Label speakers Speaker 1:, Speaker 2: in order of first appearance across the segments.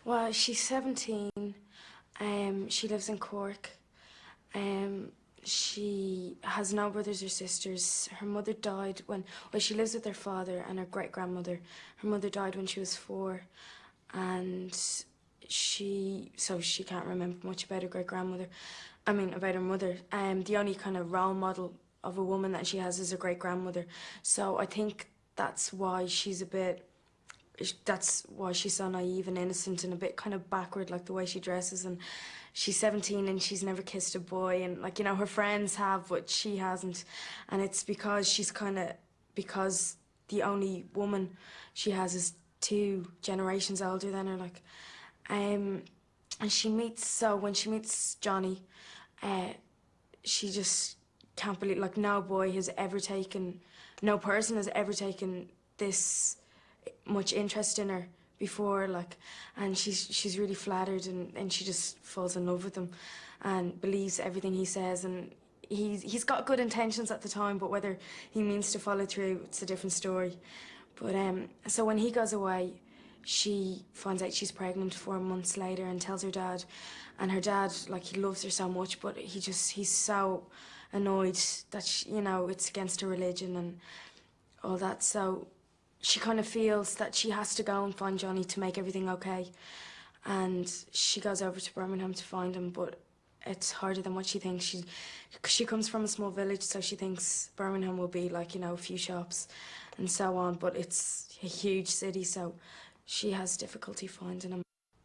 Speaker 1: Well, she's 17. She lives in Cork. Um, she has no brothers or sisters. Her mother died well, she lives with her father and her great-grandmother. Her mother died when she was 4, and so she can't remember much about her great-grandmother. About her mother. The only kind of role model of a woman that she has is her great-grandmother. So I think that's why she's so naive and innocent and a bit kind of backward, like the way she dresses. And she's 17 and she's never kissed a boy, and her friends have, but she hasn't. And it's because the only woman she has is 2 generations older than her, and when she meets Johnny, she just can't believe, no person has ever taken this much interest in her before, and she's really flattered, and she just falls in love with him and believes everything he says. And he's got good intentions at the time, but whether he means to follow through, it's a different story. But so when he goes away, she finds out she's pregnant 4 months later and tells her dad. And her dad, he loves her so much, but he's so annoyed that it's against her religion and all that. So she kind of feels that she has to go and find Johnny to make everything okay. And she goes over to Birmingham to find him, but it's harder than what she thinks. She comes from a small village, so she thinks Birmingham will be a few shops and so on, but it's a huge city, so she has difficulty finding him.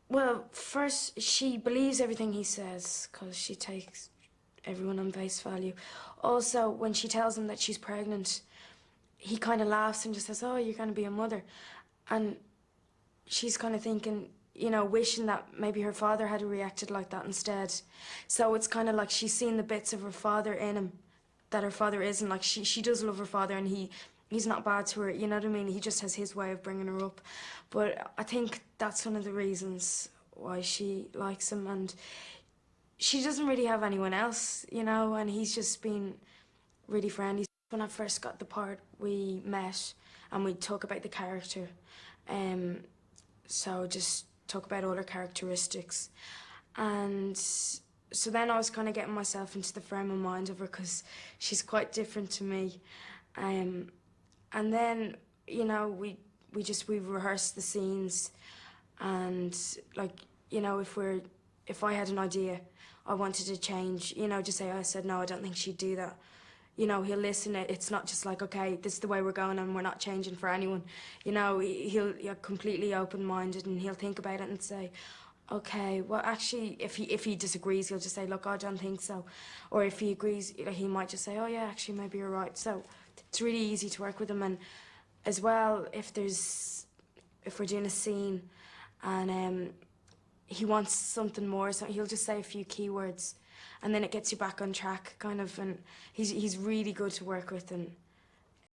Speaker 1: Well, first, she believes everything he says, because she takes everyone on face value. Also, when she tells him that she's pregnant, he kind of laughs and just says, "Oh, you're going to be a mother." And she's kind of thinking, wishing that maybe her father had reacted like that instead. So it's kind of like she's seen the bits of her father in him that her father isn't. She does love her father, and he's not bad to her, you know what I mean? He just has his way of bringing her up. But I think that's one of the reasons why she likes him, and she doesn't really have anyone else, and he's just been really friendly. When I first got the part, we met and we'd talk about the character. So just talk about all her characteristics. And so then I was kind of getting myself into the frame of mind of her, because she's quite different to me. And then, we rehearsed the scenes, and if I had an idea I wanted to change, just say, I said, no, I don't think she'd do that. He'll listen. It's not just okay, this is the way we're going and we're not changing for anyone. He'll completely open-minded, and he'll think about it and say, okay, well, actually, if he disagrees, he'll just say, look, I don't think so. Or if he agrees, he might just say, oh, yeah, actually, maybe you're right. So it's really easy to work with him. And as well, if we're doing a scene and he wants something more, so he'll just say a few keywords, and then it gets you back on track, kind of. And he's really good to work with, and